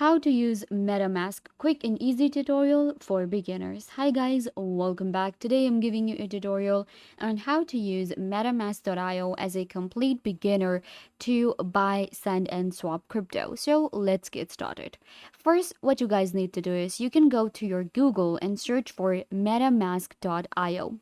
How to use MetaMask, quick and easy tutorial for beginners. Hi guys, welcome back. Today I'm giving you a tutorial on how to use metamask.io as a complete beginner to buy, send and swap crypto. So let's get started. First, what you guys need to do is you can go to your Google and search for metamask.io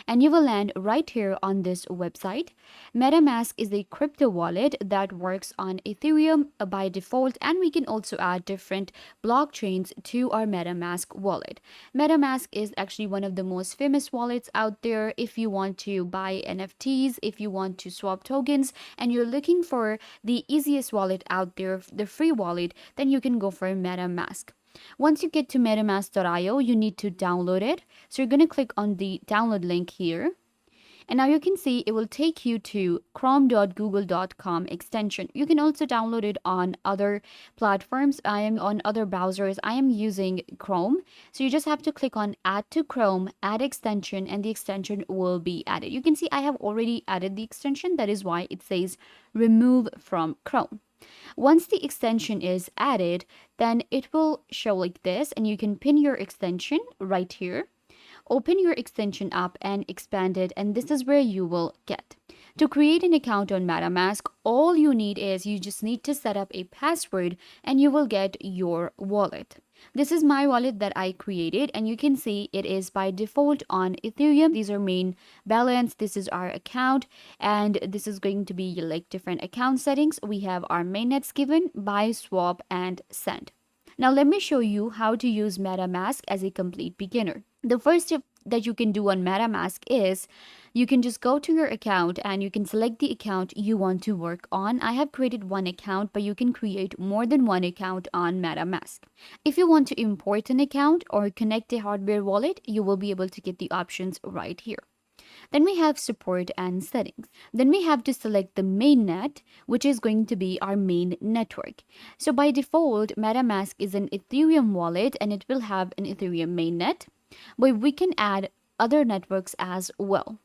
and you will land right here on this website. MetaMask is a crypto wallet that works on Ethereum by default, and we can also add different blockchains to our MetaMask wallet. MetaMask is actually one of the most famous wallets out there. If you want to buy NFTs, if you want to swap tokens, and you're looking for the easiest wallet out there, the free wallet, then you can go for MetaMask. Once you get to metamask.io, you need to download it. So you're going to click on the download link here. And now you can see it will take you to chrome.google.com extension. You can also download it on other platforms. I am on other browsers. I am using Chrome. So you just have to click on add to Chrome, add extension, and the extension will be added. You can see I have already added the extension. That is why it says remove from Chrome. Once the extension is added, then it will show like this, and you can pin your extension right here. Open your extension up and expand it, and this is where you will get. To create an account on MetaMask, all you need is you just need to set up a password and you will get your wallet. This is my wallet that I created, and you can see it is by default on Ethereum. These are main balance. This is our account, and this is going to be like different account settings. We have our mainnets given, buy, swap, and send. Now let me show you how to use MetaMask as a complete beginner. The first step that you can do on MetaMask is you can just go to your account and you can select the account you want to work on. I have created one account, but you can create more than one account on MetaMask. If you want to import an account or connect a hardware wallet, you will be able to get the options right here. Then we have support and settings. Then we have to select the mainnet, which is going to be our main network. So by default, MetaMask is an Ethereum wallet and it will have an Ethereum mainnet, but we can add other networks as well.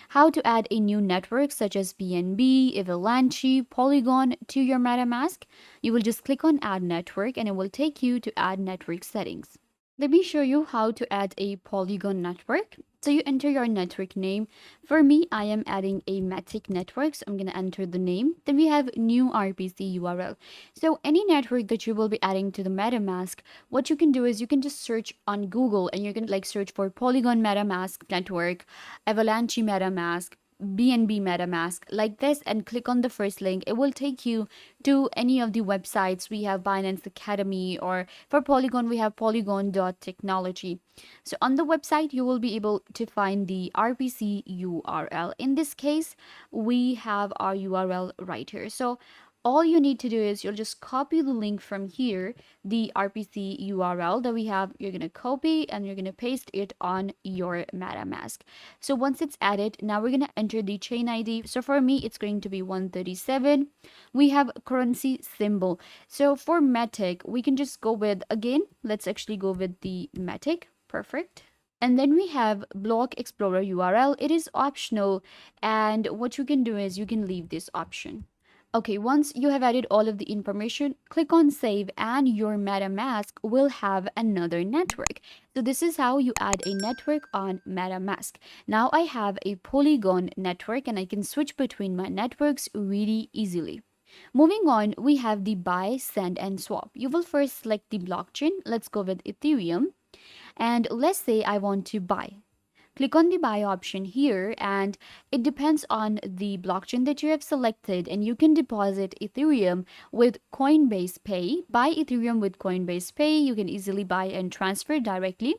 How to add a new network such as BNB, Avalanche, Polygon to your MetaMask? You will just click on add network and it will take you to add network settings. Let me show you how to add a Polygon network. So you enter your network name. For me, I am adding a Matic network, so I'm going to enter the name. Then we have new RPC URL. So any network that you will be adding to the MetaMask, what you can do is you can just search on Google and you can like search for Polygon MetaMask network, Avalanche MetaMask, BNB MetaMask like this, and click on the first link. It will take you to any of the websites. We have Binance Academy, or for Polygon we have polygon.technology. So on the website you will be able to find the RPC URL. In this case we have our URL right here. So all you need to do is you'll just copy the link from here, the RPC URL that we have. You're going to copy and you're going to paste it on your MetaMask. So once it's added, now we're going to enter the chain ID. So for me, it's going to be 137. We have currency symbol. So for Matic, we can just go with, again, let's actually go with the Matic. Perfect. And then we have block explorer URL. It is optional, and what you can do is you can leave this option. Okay, once you have added all of the information, click on save and your MetaMask will have another network. So this is how you add a network on MetaMask. Now I have a Polygon network and I can switch between my networks really easily. Moving on, we have the buy, send and swap. You will first select the blockchain. Let's go with Ethereum. And let's say I want to buy. Click on the buy option here, and it depends on the blockchain that you have selected, and you can deposit Ethereum with Coinbase Pay. Buy Ethereum with Coinbase Pay. You can easily buy and transfer directly.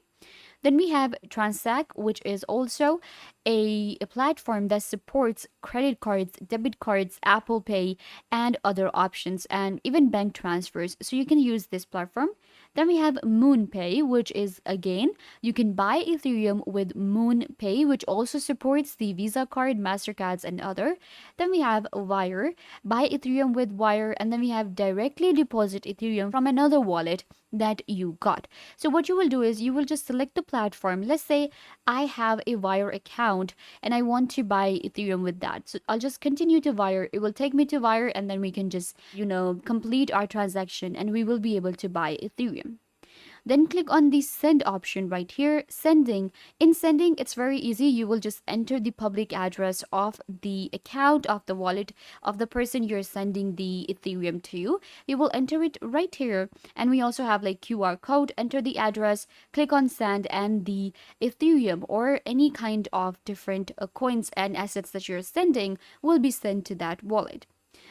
Then we have Transact, which is also a platform that supports credit cards, debit cards, Apple Pay, and other options, and even bank transfers. So you can use this platform. Then we have MoonPay, which is, again, you can buy Ethereum with MoonPay, which also supports the Visa card, MasterCards, and other. Then we have Wire, buy Ethereum with Wire, and then we have directly deposit Ethereum from another wallet that you got. So what you will do is you will just select the platform. Let's say I have a Wire account and I want to buy Ethereum with that. So I'll just continue to Wire. It will take me to Wire and then we can just, complete our transaction and we will be able to buy Ethereum. Then click on the send option right here, sending. In sending, it's very easy. You will just enter the public address of the account of the wallet of the person you're sending the Ethereum to. You will enter it right here. And we also have like QR code, enter the address, click on send, and the Ethereum or any kind of different coins and assets that you're sending will be sent to that wallet.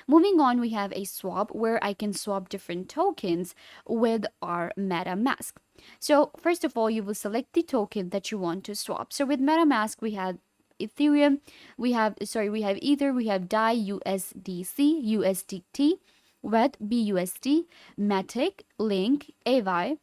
Moving on, we have a swap where I can swap different tokens with our MetaMask. So first of all, you will select the token that you want to swap. So with MetaMask, we have Ethereum, we have Ether, we have DAI, USDC, USDT, WETH, BUSD, Matic, Link, AVI,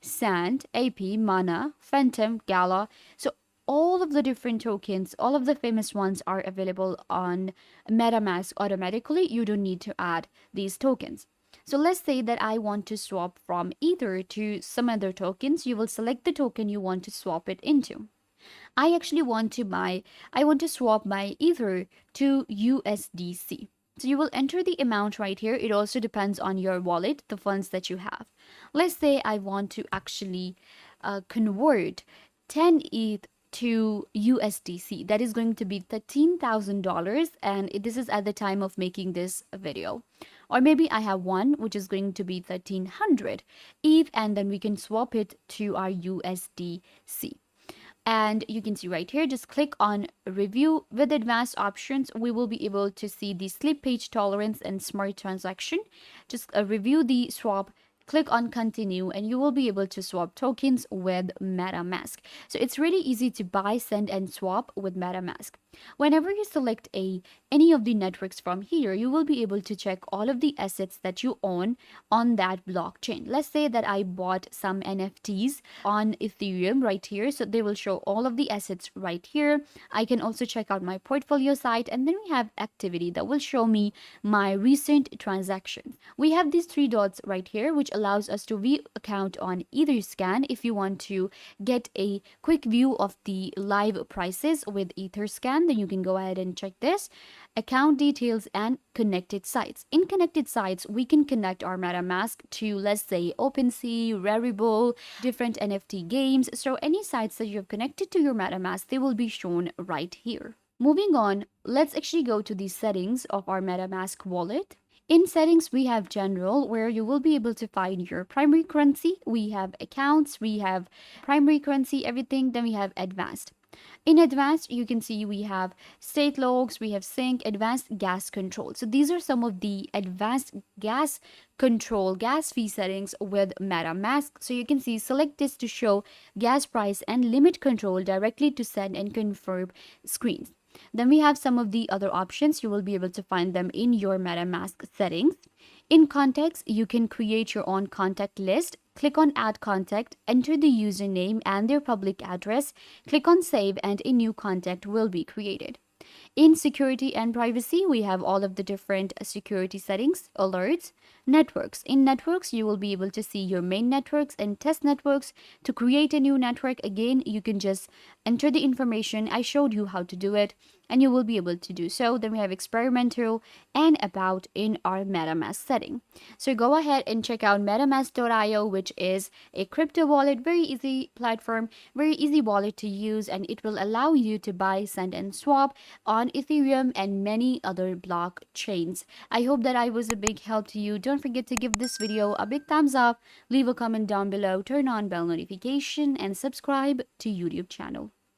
Sand, AP, Mana, Phantom, Gala. So all of the different tokens, all of the famous ones are available on MetaMask automatically. You don't need to add these tokens. So let's say that I want to swap from Ether to some other tokens. You will select the token you want to swap it into. I actually want to swap my Ether to USDC. So you will enter the amount right here. It also depends on your wallet, the funds that you have. Let's say I want to actually convert 10 ETH to USDC. That is going to be $13,000, and this is at the time of making this video. Or maybe I have one which is going to be 1300 ETH, and then we can swap it to our USDC. And you can see right here, just click on review. With advanced options, we will be able to see the slip page tolerance and smart transaction. Just review the swap, click on continue, and you will be able to swap tokens with MetaMask. So it's really easy to buy, send, and swap with MetaMask. Whenever you select any of the networks from here, you will be able to check all of the assets that you own on that blockchain. Let's say that I bought some NFTs on Ethereum right here. So they will show all of the assets right here. I can also check out my portfolio site, and then we have activity that will show me my recent transactions. We have these three dots right here, which allows us to view account on Etherscan if you want to get a quick view of the live prices with Etherscan. Then you can go ahead and check this. Account details and connected sites. In connected sites, we can connect our MetaMask to, let's say, OpenSea, Rarible, different NFT games. So any sites that you have connected to your MetaMask, they will be shown right here. Moving on, let's actually go to the settings of our MetaMask wallet. In settings, we have general, where you will be able to find your primary currency. We have accounts, we have primary currency, everything. Then we have advanced. In advanced, you can see we have state logs, we have sync, advanced gas control. So these are some of the advanced gas control, gas fee settings with MetaMask. So you can see select this to show gas price and limit control directly to send and confirm screens. Then we have some of the other options. You will be able to find them in your MetaMask settings. In contacts, you can create your own contact list. Click on add contact, enter the username and their public address, click on save, and a new contact will be created. In security and privacy, we have all of the different security settings, alerts, networks. In networks, you will be able to see your main networks and test networks. To create a new network, again, you can just enter the information. I showed you how to do it, and you will be able to do so. Then we have experimental and about in our MetaMask setting. So go ahead and check out metamask.io, which is a crypto wallet, very easy platform, very easy wallet to use, and it will allow you to buy, send, and swap on Ethereum and many other blockchains. I hope that I was a big help to you. Don't forget to give this video a big thumbs up, leave a comment down below, turn on bell notification, and subscribe to YouTube channel.